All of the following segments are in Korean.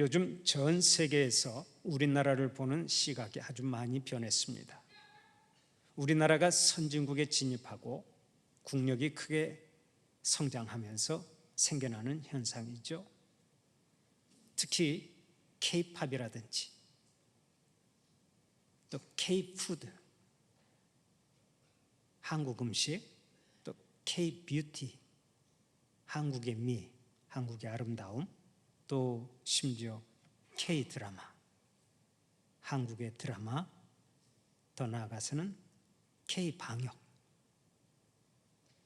요즘 전 세계에서 우리나라를 보는 시각이 아주 많이 변했습니다. 우리나라가 선진국에 진입하고 국력이 크게 성장하면서 생겨나는 현상이죠. 특히 K-팝이라든지 또 K-푸드, 한국 음식, 또 K-뷰티, 한국의 미, 한국의 아름다움, 또 심지어 K-드라마, 한국의 드라마, 더 나아가서는 K-방역,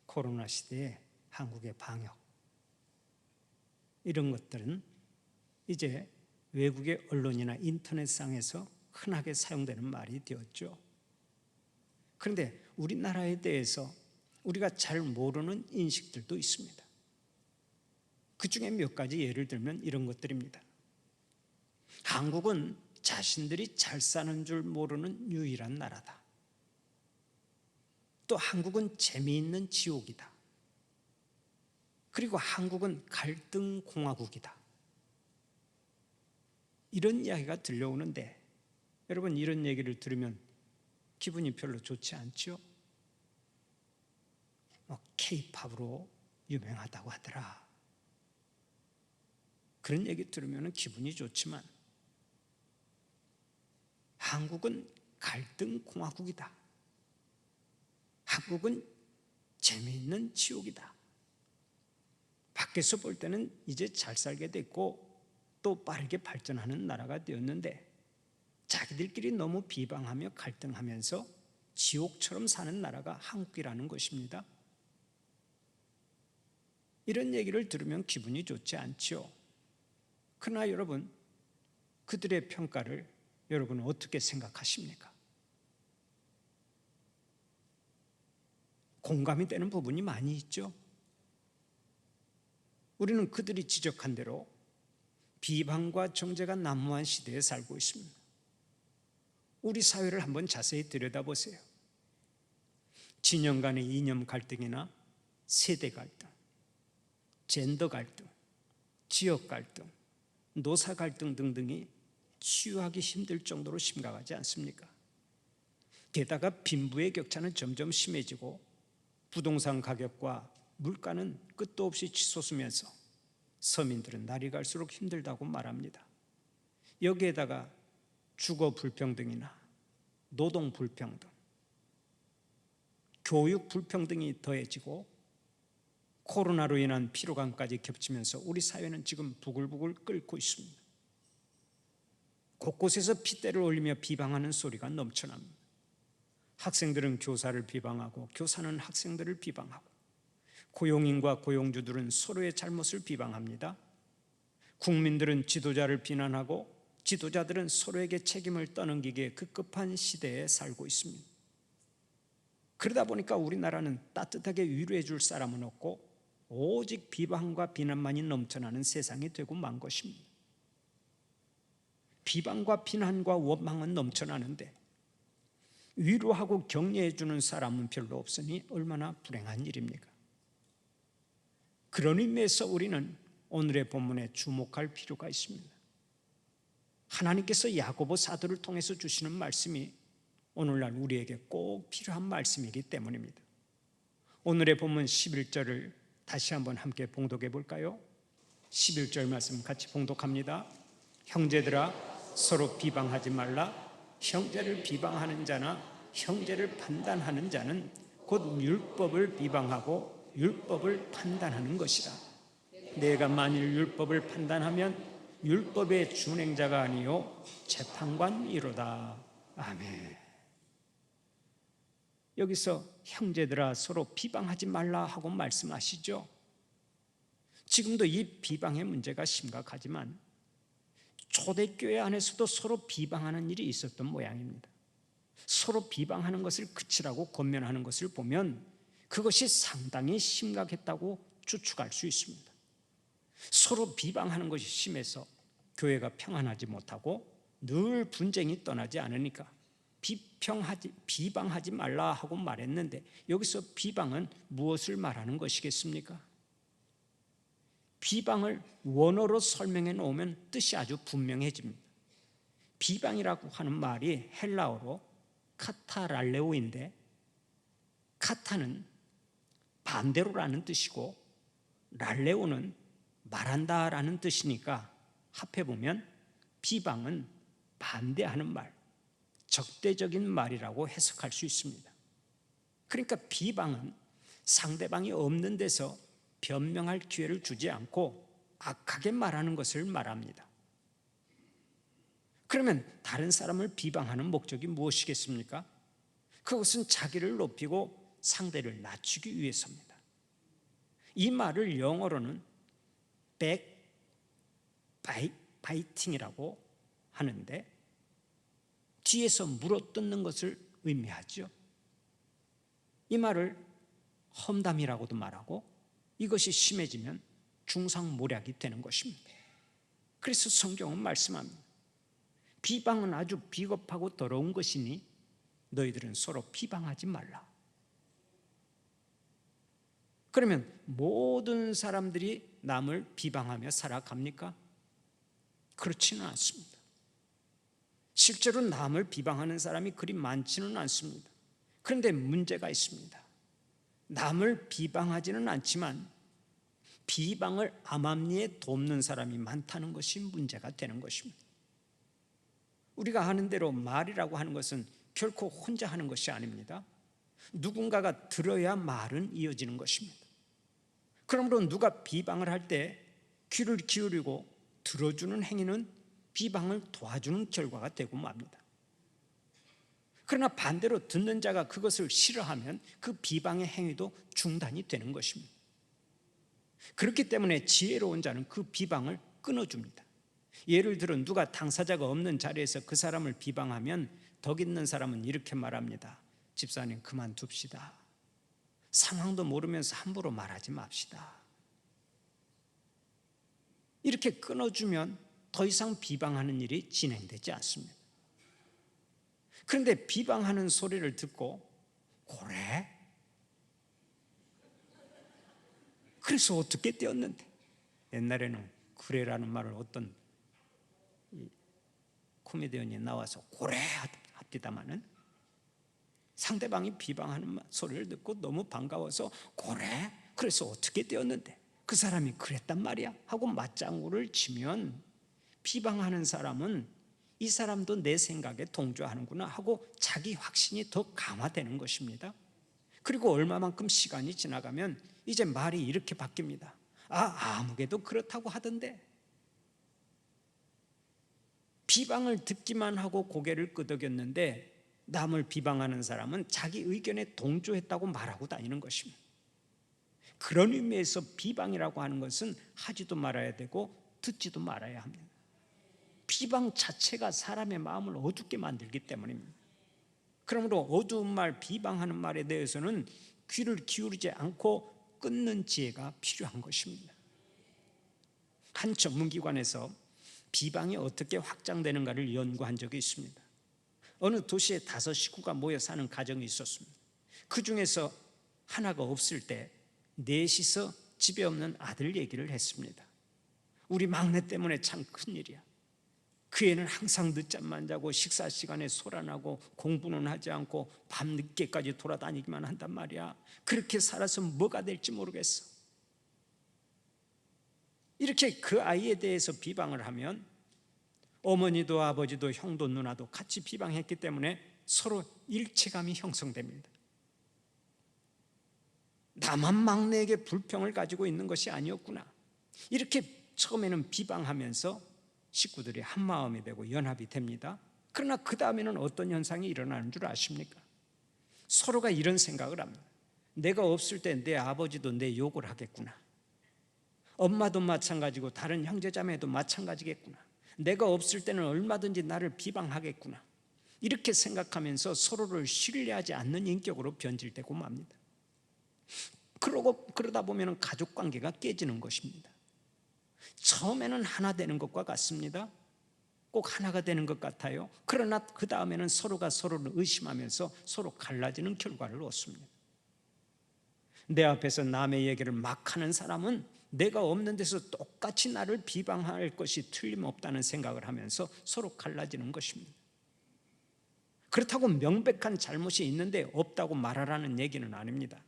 코로나 시대에 한국의 방역, 이런 것들은 이제 외국의 언론이나 인터넷상에서 흔하게 사용되는 말이 되었죠. 그런데 우리나라에 대해서 우리가 잘 모르는 인식들도 있습니다. 그 중에 몇 가지 예를 들면 이런 것들입니다. 한국은 자신들이 잘 사는 줄 모르는 유일한 나라다. 또 한국은 재미있는 지옥이다. 그리고 한국은 갈등 공화국이다. 이런 이야기가 들려오는데 여러분, 이런 얘기를 들으면 기분이 별로 좋지 않죠? K-팝으로 유명하다고 하더라. 그런 얘기 들으면 기분이 좋지만 한국은 갈등 공화국이다. 한국은 재미있는 지옥이다. 밖에서 볼 때는 이제 잘 살게 됐고 또 빠르게 발전하는 나라가 되었는데 자기들끼리 너무 비방하며 갈등하면서 지옥처럼 사는 나라가 한국이라는 것입니다. 이런 얘기를 들으면 기분이 좋지 않죠. 그러나 여러분, 그들의 평가를 여러분은 어떻게 생각하십니까? 공감이 되는 부분이 많이 있죠. 우리는 그들이 지적한 대로 비방과 정죄가 난무한 시대에 살고 있습니다. 우리 사회를 한번 자세히 들여다보세요. 진영 간의 이념 갈등이나 세대 갈등, 젠더 갈등, 지역 갈등, 노사 갈등 등등이 치유하기 힘들 정도로 심각하지 않습니까? 게다가 빈부의 격차는 점점 심해지고 부동산 가격과 물가는 끝도 없이 치솟으면서 서민들은 날이 갈수록 힘들다고 말합니다. 여기에다가 주거 불평등이나 노동 불평등, 교육 불평등이 더해지고 코로나로 인한 피로감까지 겹치면서 우리 사회는 지금 부글부글 끓고 있습니다. 곳곳에서 핏대를 올리며 비방하는 소리가 넘쳐납니다. 학생들은 교사를 비방하고 교사는 학생들을 비방하고 고용인과 고용주들은 서로의 잘못을 비방합니다. 국민들은 지도자를 비난하고 지도자들은 서로에게 책임을 떠넘기기에 급급한 시대에 살고 있습니다. 그러다 보니까 우리나라는 따뜻하게 위로해 줄 사람은 없고 오직 비방과 비난만이 넘쳐나는 세상이 되고 만 것입니다. 비방과 비난과 원망은 넘쳐나는데 위로하고 격려해 주는 사람은 별로 없으니 얼마나 불행한 일입니까? 그런 의미에서 우리는 오늘의 본문에 주목할 필요가 있습니다. 하나님께서 야고보 사도를 통해서 주시는 말씀이 오늘날 우리에게 꼭 필요한 말씀이기 때문입니다. 오늘의 본문 11절을 다시 한번 함께 봉독해 볼까요? 11절 말씀 같이 봉독합니다. 형제들아, 서로 비방하지 말라. 형제를 비방하는 자나 형제를 판단하는 자는 곧 율법을 비방하고 율법을 판단하는 것이라. 내가 만일 율법을 판단하면 율법의 준행자가 아니요 재판관이로다. 아멘. 여기서 형제들아 서로 비방하지 말라 하고 말씀하시죠. 지금도 이 비방의 문제가 심각하지만 초대교회 안에서도 서로 비방하는 일이 있었던 모양입니다. 서로 비방하는 것을 그치라고 권면하는 것을 보면 그것이 상당히 심각했다고 추측할 수 있습니다. 서로 비방하는 것이 심해서 교회가 평안하지 못하고 늘 분쟁이 떠나지 않으니까 비방하지 말라 하고 말했는데 여기서 비방은 무엇을 말하는 것이겠습니까? 비방을 원어로 설명해 놓으면 뜻이 아주 분명해집니다. 비방이라고 하는 말이 헬라어로 카타랄레오인데, 카타는 반대로라는 뜻이고 랄레오는 말한다라는 뜻이니까 합해보면 비방은 반대하는 말, 적대적인 말이라고 해석할 수 있습니다. 그러니까 비방은 상대방이 없는 데서 변명할 기회를 주지 않고 악하게 말하는 것을 말합니다. 그러면 다른 사람을 비방하는 목적이 무엇이겠습니까? 그것은 자기를 높이고 상대를 낮추기 위해서입니다. 이 말을 영어로는 백바이팅이라고 하는데 뒤에서 물어뜯는 것을 의미하죠. 이 말을 험담이라고도 말하고 이것이 심해지면 중상모략이 되는 것입니다. 그래서 성경은 말씀합니다. 비방은 아주 비겁하고 더러운 것이니 너희들은 서로 비방하지 말라. 그러면 모든 사람들이 남을 비방하며 살아갑니까? 그렇지는 않습니다. 실제로 남을 비방하는 사람이 그리 많지는 않습니다. 그런데 문제가 있습니다. 남을 비방하지는 않지만 비방을 암암리에 돕는 사람이 많다는 것이 문제가 되는 것입니다. 우리가 아는 대로 말이라고 하는 것은 결코 혼자 하는 것이 아닙니다. 누군가가 들어야 말은 이어지는 것입니다. 그러므로 누가 비방을 할 때 귀를 기울이고 들어주는 행위는 비방을 도와주는 결과가 되고 맙니다. 그러나 반대로 듣는 자가 그것을 싫어하면 그 비방의 행위도 중단이 되는 것입니다. 그렇기 때문에 지혜로운 자는 그 비방을 끊어줍니다. 예를 들어 누가 당사자가 없는 자리에서 그 사람을 비방하면 덕 있는 사람은 이렇게 말합니다. 집사님 그만둡시다. 상황도 모르면서 함부로 말하지 맙시다. 이렇게 끊어주면 더 이상 비방하는 일이 진행되지 않습니다. 그런데 비방하는 소리를 듣고 그래? 그래서 어떻게 되었는데? 옛날에는 그래라는 말을 어떤 코미디언이 나와서 그래 합디다마는 상대방이 비방하는 소리를 듣고 너무 반가워서 그래? 그래서 어떻게 되었는데? 그 사람이 그랬단 말이야 하고 맞장구를 치면 비방하는 사람은 이 사람도 내 생각에 동조하는구나 하고 자기 확신이 더 강화되는 것입니다. 그리고 얼마만큼 시간이 지나가면 이제 말이 이렇게 바뀝니다. 아무개도 그렇다고 하던데. 비방을 듣기만 하고 고개를 끄덕였는데 남을 비방하는 사람은 자기 의견에 동조했다고 말하고 다니는 것입니다. 그런 의미에서 비방이라고 하는 것은 하지도 말아야 되고 듣지도 말아야 합니다. 비방 자체가 사람의 마음을 어둡게 만들기 때문입니다. 그러므로 어두운 말, 비방하는 말에 대해서는 귀를 기울이지 않고 끊는 지혜가 필요한 것입니다. 한 전문기관에서 비방이 어떻게 확장되는가를 연구한 적이 있습니다. 어느 도시에 5 식구가 모여 사는 가정이 있었습니다. 그 중에서 하나가 없을 때 넷이서 집에 없는 아들 얘기를 했습니다. 우리 막내 때문에 참 큰일이야. 그 애는 항상 늦잠만 자고 식사 시간에 소란하고 공부는 하지 않고 밤늦게까지 돌아다니기만 한단 말이야. 그렇게 살아서 뭐가 될지 모르겠어. 이렇게 그 아이에 대해서 비방을 하면 어머니도 아버지도 형도 누나도 같이 비방했기 때문에 서로 일체감이 형성됩니다. 나만 막내에게 불평을 가지고 있는 것이 아니었구나. 이렇게 처음에는 비방하면서 식구들이 한마음이 되고 연합이 됩니다. 그러나 그 다음에는 어떤 현상이 일어나는 줄 아십니까? 서로가 이런 생각을 합니다. 내가 없을 때 내 아버지도 내 욕을 하겠구나. 엄마도 마찬가지고 다른 형제자매도 마찬가지겠구나. 내가 없을 때는 얼마든지 나를 비방하겠구나. 이렇게 생각하면서 서로를 신뢰하지 않는 인격으로 변질되고 맙니다. 그러다 보면 가족 관계가 깨지는 것입니다. 처음에는 하나 되는 것과 같습니다. 꼭 하나가 되는 것 같아요. 그러나 그 다음에는 서로가 서로를 의심하면서 서로 갈라지는 결과를 얻습니다. 내 앞에서 남의 얘기를 막 하는 사람은 내가 없는 데서 똑같이 나를 비방할 것이 틀림없다는 생각을 하면서 서로 갈라지는 것입니다. 그렇다고 명백한 잘못이 있는데 없다고 말하라는 얘기는 아닙니다.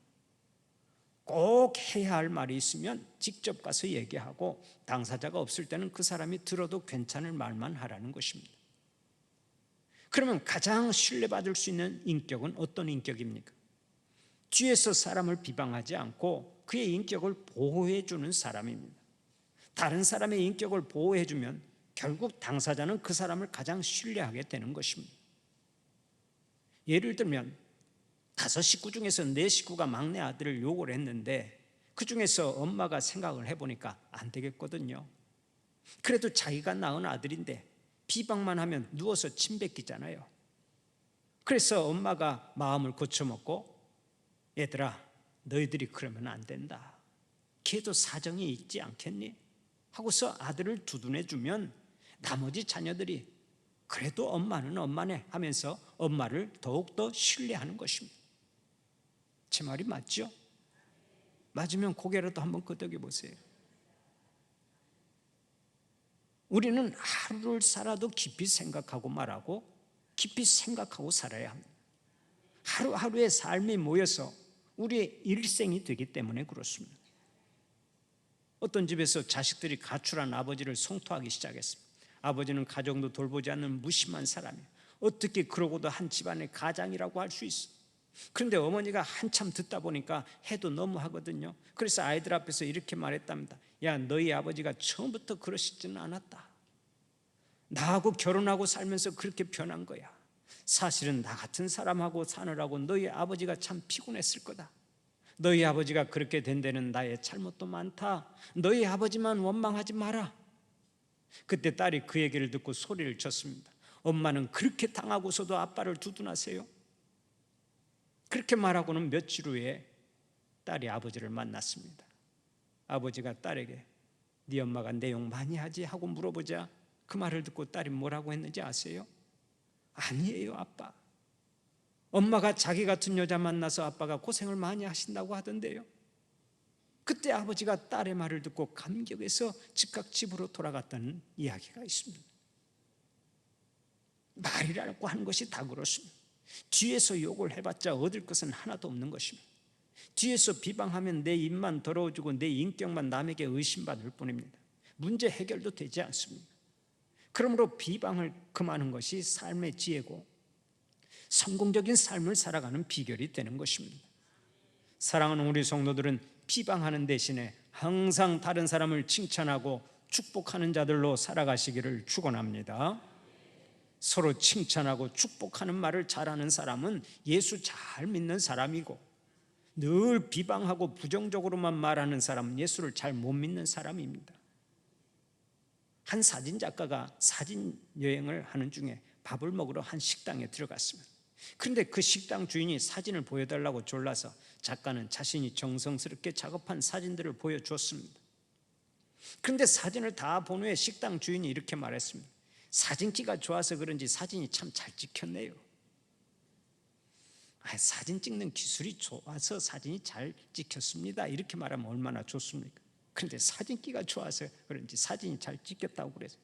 꼭 해야 할 말이 있으면 직접 가서 얘기하고, 당사자가 없을 때는 그 사람이 들어도 괜찮을 말만 하라는 것입니다. 그러면 가장 신뢰받을 수 있는 인격은 어떤 인격입니까? 뒤에서 사람을 비방하지 않고 그의 인격을 보호해 주는 사람입니다. 다른 사람의 인격을 보호해 주면 결국 당사자는 그 사람을 가장 신뢰하게 되는 것입니다. 예를 들면 5식구 중에서 4식구가 막내 아들을 욕을 했는데 그 중에서 엄마가 생각을 해보니까 안 되겠거든요. 그래도 자기가 낳은 아들인데 비방만 하면 누워서 침 뱉기잖아요. 그래서 엄마가 마음을 고쳐먹고, 얘들아, 너희들이 그러면 안 된다. 걔도 사정이 있지 않겠니? 하고서 아들을 두둔해주면 나머지 자녀들이 그래도 엄마는 엄마네 하면서 엄마를 더욱더 신뢰하는 것입니다. 제 말이 맞죠? 맞으면 고개라도 한번 끄덕여 보세요. 우리는 하루를 살아도 깊이 생각하고 말하고 깊이 생각하고 살아야 합니다. 하루하루의 삶이 모여서 우리의 일생이 되기 때문에 그렇습니다. 어떤 집에서 자식들이 가출한 아버지를 성토하기 시작했습니다. 아버지는 가정도 돌보지 않는 무심한 사람이에요. 어떻게 그러고도 한 집안의 가장이라고 할 수 있어? 그런데 어머니가 한참 듣다 보니까 해도 너무 하거든요. 그래서 아이들 앞에서 이렇게 말했답니다. 야, 너희 아버지가 처음부터 그러시지는 않았다. 나하고 결혼하고 살면서 그렇게 변한 거야. 사실은 나 같은 사람하고 사느라고 너희 아버지가 참 피곤했을 거다. 너희 아버지가 그렇게 된 데는 나의 잘못도 많다. 너희 아버지만 원망하지 마라. 그때 딸이 그 얘기를 듣고 소리를 쳤습니다. 엄마는 그렇게 당하고서도 아빠를 두둔하세요? 그렇게 말하고는 며칠 후에 딸이 아버지를 만났습니다. 아버지가 딸에게 네 엄마가 내 욕 많이 하지? 하고 물어보자 그 말을 듣고 딸이 뭐라고 했는지 아세요? 아니에요, 아빠. 엄마가 자기 같은 여자 만나서 아빠가 고생을 많이 하신다고 하던데요. 그때 아버지가 딸의 말을 듣고 감격해서 즉각 집으로 돌아갔다는 이야기가 있습니다. 말이라고 하는 것이 다 그렇습니다. 뒤에서 욕을 해봤자 얻을 것은 하나도 없는 것입니다. 뒤에서 비방하면 내 입만 더러워지고 내 인격만 남에게 의심받을 뿐입니다. 문제 해결도 되지 않습니다. 그러므로 비방을 금하는 것이 삶의 지혜고 성공적인 삶을 살아가는 비결이 되는 것입니다. 사랑하는 우리 성도들은 비방하는 대신에 항상 다른 사람을 칭찬하고 축복하는 자들로 살아가시기를 축원합니다. 서로 칭찬하고 축복하는 말을 잘하는 사람은 예수 잘 믿는 사람이고, 늘 비방하고 부정적으로만 말하는 사람은 예수를 잘 못 믿는 사람입니다. 한 사진 작가가 사진 여행을 하는 중에 밥을 먹으러 한 식당에 들어갔습니다. 그런데 그 식당 주인이 사진을 보여달라고 졸라서 작가는 자신이 정성스럽게 작업한 사진들을 보여줬습니다. 그런데 사진을 다 본 후에 식당 주인이 이렇게 말했습니다. 사진기가 좋아서 그런지 사진이 참 잘 찍혔네요. 사진 찍는 기술이 좋아서 사진이 잘 찍혔습니다. 이렇게 말하면 얼마나 좋습니까? 그런데 사진기가 좋아서 그런지 사진이 잘 찍혔다고 그래서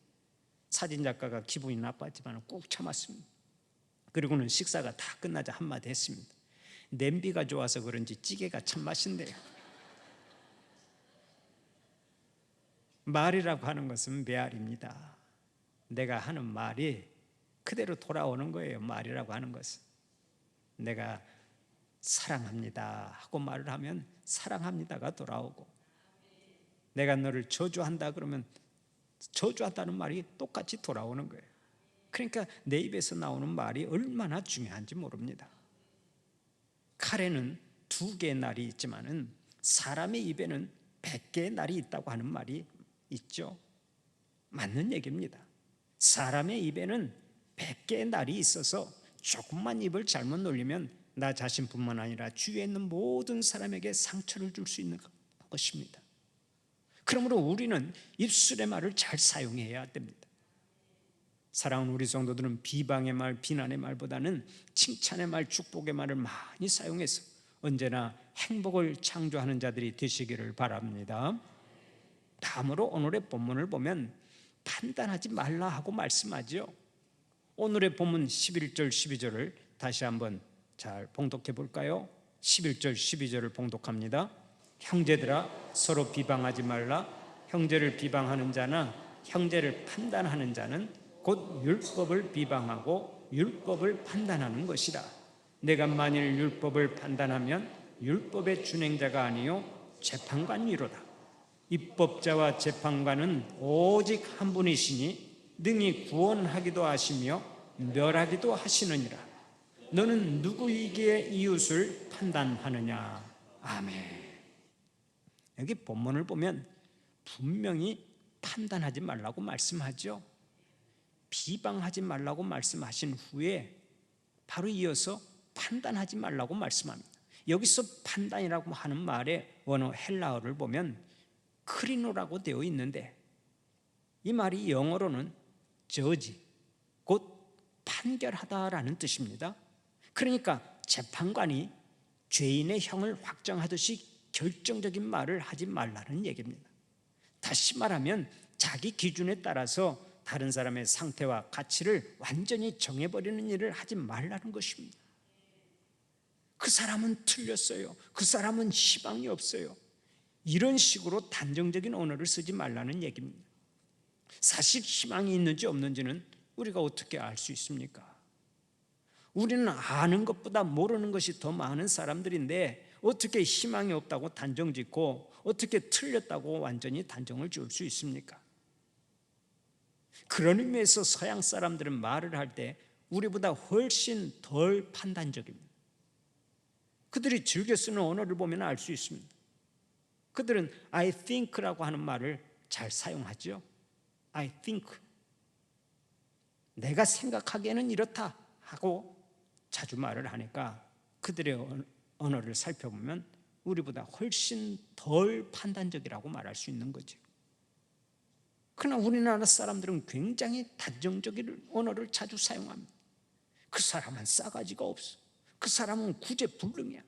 사진 작가가 기분이 나빴지만 꾹 참았습니다. 그리고는 식사가 다 끝나자 한마디 했습니다. 냄비가 좋아서 그런지 찌개가 참 맛있네요. 말이라고 하는 것은 메아리입니다. 내가 하는 말이 그대로 돌아오는 거예요. 말이라고 하는 것은 내가 사랑합니다 하고 말을 하면 사랑합니다가 돌아오고, 내가 너를 저주한다 그러면 저주한다는 말이 똑같이 돌아오는 거예요. 그러니까 내 입에서 나오는 말이 얼마나 중요한지 모릅니다. 칼에는 2개의 날이 있지만은 사람의 입에는 100개의 날이 있다고 하는 말이 있죠. 맞는 얘기입니다. 사람의 입에는 100개의 날이 있어서 조금만 입을 잘못 놀리면 나 자신뿐만 아니라 주위에 있는 모든 사람에게 상처를 줄 수 있는 것입니다. 그러므로 우리는 입술의 말을 잘 사용해야 됩니다. 사랑하는 우리 성도들은 비방의 말, 비난의 말보다는 칭찬의 말, 축복의 말을 많이 사용해서 언제나 행복을 창조하는 자들이 되시기를 바랍니다. 다음으로 오늘의 본문을 보면 판단하지 말라 하고 말씀하죠. 오늘의 본문 11절 12절을 다시 한번 잘 봉독해 볼까요? 11절 12절을 봉독합니다. 형제들아 서로 비방하지 말라. 형제를 비방하는 자나 형제를 판단하는 자는 곧 율법을 비방하고 율법을 판단하는 것이라. 내가 만일 율법을 판단하면 율법의 준행자가 아니요 재판관이로다. 입법자와 재판관은 오직 한 분이시니 능히 구원하기도 하시며 멸하기도 하시느니라. 너는 누구이기에 이웃을 판단하느냐. 아멘. 여기 본문을 보면 분명히 판단하지 말라고 말씀하죠. 비방하지 말라고 말씀하신 후에 바로 이어서 판단하지 말라고 말씀합니다. 여기서 판단이라고 하는 말의 원어 헬라어를 보면 크리노라고 되어 있는데, 이 말이 영어로는 저지, 곧 판결하다라는 뜻입니다. 그러니까 재판관이 죄인의 형을 확정하듯이 결정적인 말을 하지 말라는 얘기입니다. 다시 말하면 자기 기준에 따라서 다른 사람의 상태와 가치를 완전히 정해버리는 일을 하지 말라는 것입니다. 그 사람은 틀렸어요. 그 사람은 희망이 없어요. 이런 식으로 단정적인 언어를 쓰지 말라는 얘기입니다. 사실 희망이 있는지 없는지는 우리가 어떻게 알 수 있습니까? 우리는 아는 것보다 모르는 것이 더 많은 사람들인데 어떻게 희망이 없다고 단정짓고 어떻게 틀렸다고 완전히 단정을 지을 수 있습니까? 그런 의미에서 서양 사람들은 말을 할 때 우리보다 훨씬 덜 판단적입니다. 그들이 즐겨 쓰는 언어를 보면 알 수 있습니다. 그들은 I think라고 하는 말을 잘 사용하죠. I think. 내가 생각하기에는 이렇다 하고 자주 말을 하니까 그들의 언어를 살펴보면 우리보다 훨씬 덜 판단적이라고 말할 수 있는 거죠. 그러나 우리나라 사람들은 굉장히 단정적인 언어를 자주 사용합니다. 그 사람은 싸가지가 없어. 그 사람은 구제불능이야.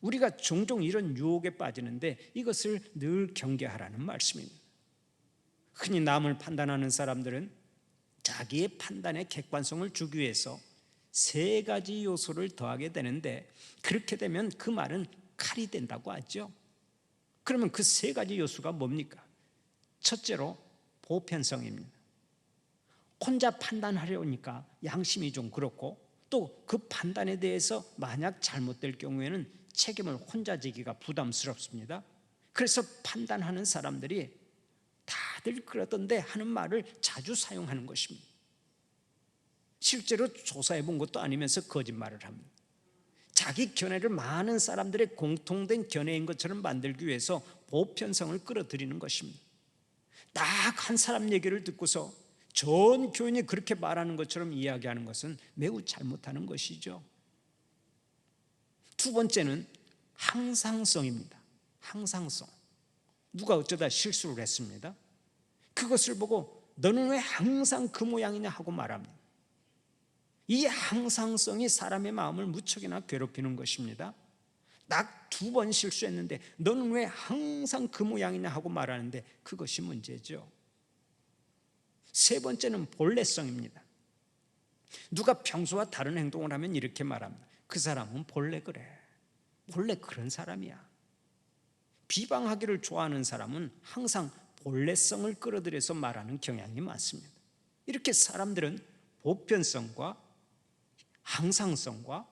우리가 종종 이런 유혹에 빠지는데 이것을 늘 경계하라는 말씀입니다. 흔히 남을 판단하는 사람들은 자기의 판단에 객관성을 주기 위해서 세 가지 요소를 더하게 되는데, 그렇게 되면 그 말은 칼이 된다고 하죠. 그러면 그 세 가지 요소가 뭡니까? 첫째로 보편성입니다. 혼자 판단하려니까 양심이 좀 그렇고, 또 그 판단에 대해서 만약 잘못될 경우에는 책임을 혼자 지기가 부담스럽습니다. 그래서 판단하는 사람들이 다들 그러던데 하는 말을 자주 사용하는 것입니다. 실제로 조사해 본 것도 아니면서 거짓말을 합니다. 자기 견해를 많은 사람들의 공통된 견해인 것처럼 만들기 위해서 보편성을 끌어들이는 것입니다. 딱 한 사람 얘기를 듣고서 전 교인이 그렇게 말하는 것처럼 이야기하는 것은 매우 잘못하는 것이죠. 두 번째는 항상성입니다. 항상성. 누가 어쩌다 실수를 했습니다. 그것을 보고 너는 왜 항상 그 모양이냐 하고 말합니다. 이 항상성이 사람의 마음을 무척이나 괴롭히는 것입니다. 딱 2번 실수했는데 너는 왜 항상 그 모양이냐 하고 말하는데 그것이 문제죠. 세 번째는 본래성입니다. 누가 평소와 다른 행동을 하면 이렇게 말합니다. 그 사람은 본래 그래. 본래 그런 사람이야. 비방하기를 좋아하는 사람은 항상 본래성을 끌어들여서 말하는 경향이 많습니다. 이렇게 사람들은 보편성과 항상성과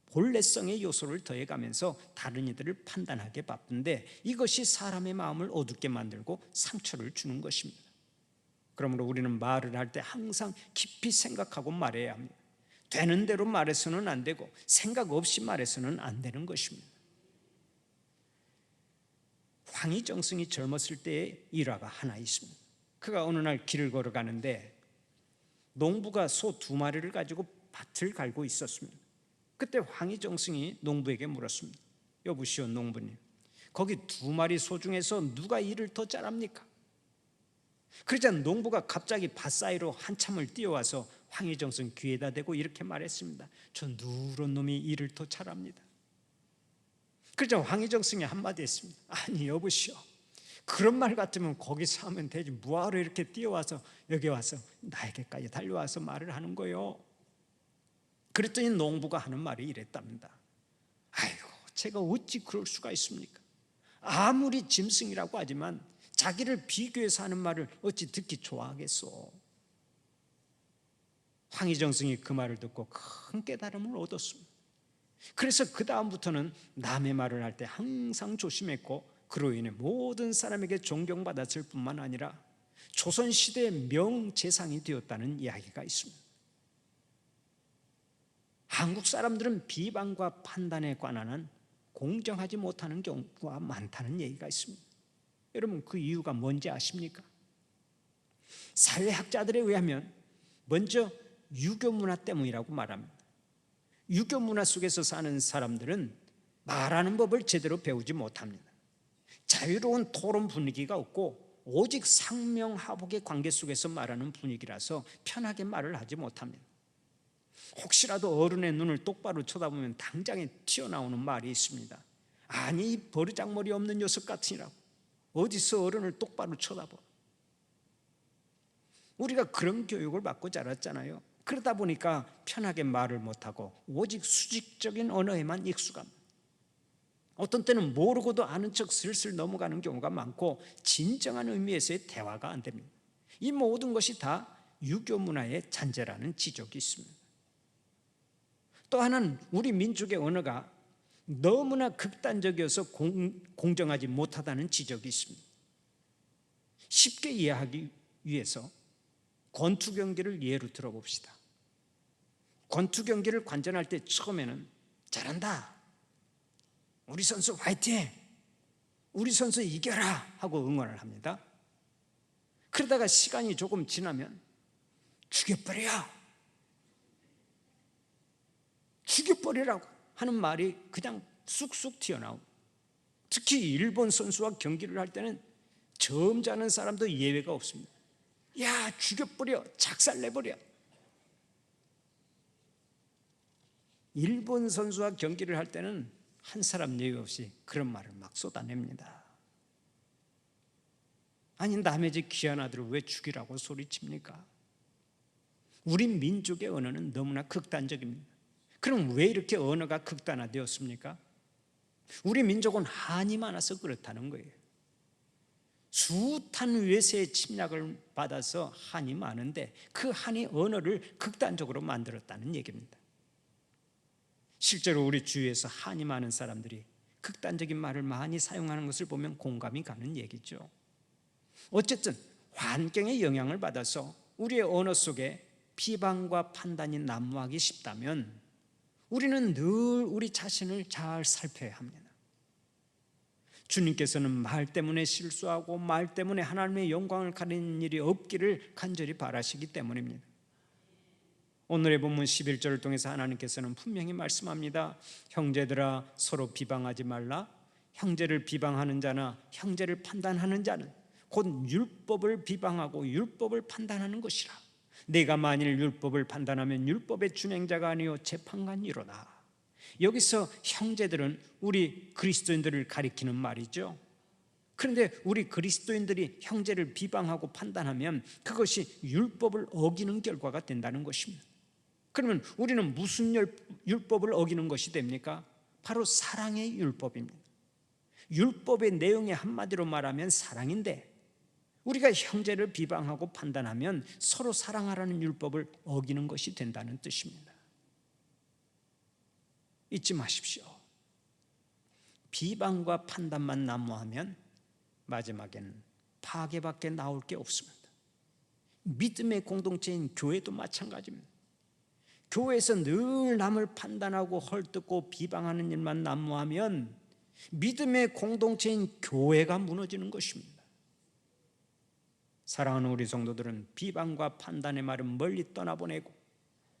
본래성의 요소를 더해가면서 다른 이들을 판단하게 바쁜데, 이것이 사람의 마음을 어둡게 만들고 상처를 주는 것입니다. 그러므로 우리는 말을 할 때 항상 깊이 생각하고 말해야 합니다. 되는 대로 말해서는 안 되고 생각 없이 말해서는 안 되는 것입니다. 황희정승이 젊었을 때의 일화가 하나 있습니다. 그가 어느 날 길을 걸어가는데 농부가 소 2마리를 가지고 밭을 갈고 있었습니다. 그때 황희정승이 농부에게 물었습니다. 여보시오 농부님, 거기 2마리 소 중에서 누가 일을 더 잘합니까? 그러자 농부가 갑자기 밭 사이로 한참을 뛰어와서 황희정승 귀에다 대고 이렇게 말했습니다. 저 누런 놈이 일을 더 잘합니다. 그러자 황희정승이 한마디 했습니다. 아니 여보시오, 그런 말 같으면 거기서 하면 되지, 뭐하러 이렇게 뛰어와서 여기 와서 나에게까지 달려와서 말을 하는 거예요. 그랬더니 농부가 하는 말이 이랬답니다. 아이고, 제가 어찌 그럴 수가 있습니까? 아무리 짐승이라고 하지만 자기를 비교해서 하는 말을 어찌 듣기 좋아하겠소. 황희정승이 그 말을 듣고 큰 깨달음을 얻었습니다. 그래서 그 다음부터는 남의 말을 할 때 항상 조심했고, 그로 인해 모든 사람에게 존경받았을 뿐만 아니라 조선시대의 명재상이 되었다는 이야기가 있습니다. 한국 사람들은 비방과 판단에 관한 공정하지 못하는 경우가 많다는 얘기가 있습니다. 여러분, 그 이유가 뭔지 아십니까? 사회학자들에 의하면 먼저 유교 문화 때문이라고 말합니다. 유교 문화 속에서 사는 사람들은 말하는 법을 제대로 배우지 못합니다. 자유로운 토론 분위기가 없고 오직 상명하복의 관계 속에서 말하는 분위기라서 편하게 말을 하지 못합니다. 혹시라도 어른의 눈을 똑바로 쳐다보면 당장에 튀어나오는 말이 있습니다. 아니, 이 버르장머리 없는 녀석 같으니라고. 어디서 어른을 똑바로 쳐다봐. 우리가 그런 교육을 받고 자랐잖아요. 그러다 보니까 편하게 말을 못하고 오직 수직적인 언어에만 익숙합니다. 어떤 때는 모르고도 아는 척 슬슬 넘어가는 경우가 많고 진정한 의미에서의 대화가 안 됩니다. 이 모든 것이 다 유교 문화의 잔재라는 지적이 있습니다. 또 하나는 우리 민족의 언어가 너무나 극단적이어서 공정하지 못하다는 지적이 있습니다. 쉽게 이해하기 위해서 권투 경기를 예로 들어봅시다. 권투 경기를 관전할 때 처음에는 잘한다, 우리 선수 화이팅, 우리 선수 이겨라 하고 응원을 합니다. 그러다가 시간이 조금 지나면 죽여버리라고 하는 말이 그냥 쑥쑥 튀어나오고, 특히 일본 선수와 경기를 할 때는 점잖은 사람도 예외가 없습니다. 야, 죽여버려, 작살내버려. 일본 선수와 경기를 할 때는 한 사람 예외 없이 그런 말을 막 쏟아냅니다. 아니, 남의 집 귀한 아들을 왜 죽이라고 소리칩니까? 우리 민족의 언어는 너무나 극단적입니다. 그럼 왜 이렇게 언어가 극단화되었습니까? 우리 민족은 한이 많아서 그렇다는 거예요. 숱한 외세의 침략을 받아서 한이 많은데 그 한이 언어를 극단적으로 만들었다는 얘기입니다. 실제로 우리 주위에서 한이 많은 사람들이 극단적인 말을 많이 사용하는 것을 보면 공감이 가는 얘기죠. 어쨌든 환경의 영향을 받아서 우리의 언어 속에 비방과 판단이 난무하기 쉽다면 우리는 늘 우리 자신을 잘 살펴야 합니다. 주님께서는 말 때문에 실수하고 말 때문에 하나님의 영광을 가리는 일이 없기를 간절히 바라시기 때문입니다. 오늘의 본문 11절을 통해서 하나님께서는 분명히 말씀합니다. 형제들아, 서로 비방하지 말라. 형제를 비방하는 자나 형제를 판단하는 자는 곧 율법을 비방하고 율법을 판단하는 것이라. 내가 만일 율법을 판단하면 율법의 준행자가 아니요 재판관이로다. 여기서 형제들은 우리 그리스도인들을 가리키는 말이죠. 그런데 우리 그리스도인들이 형제를 비방하고 판단하면 그것이 율법을 어기는 결과가 된다는 것입니다. 그러면 우리는 무슨 율법을 어기는 것이 됩니까? 바로 사랑의 율법입니다. 율법의 내용이 한마디로 말하면 사랑인데, 우리가 형제를 비방하고 판단하면 서로 사랑하라는 율법을 어기는 것이 된다는 뜻입니다. 잊지 마십시오. 비방과 판단만 난무하면 마지막에는 파괴밖에 나올 게 없습니다. 믿음의 공동체인 교회도 마찬가지입니다. 교회에서 늘 남을 판단하고 헐뜯고 비방하는 일만 난무하면 믿음의 공동체인 교회가 무너지는 것입니다. 사랑하는 우리 성도들은 비방과 판단의 말은 멀리 떠나보내고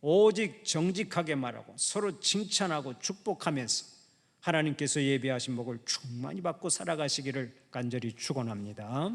오직 정직하게 말하고 서로 칭찬하고 축복하면서 하나님께서 예비하신 복을 충만히 받고 살아가시기를 간절히 축원합니다.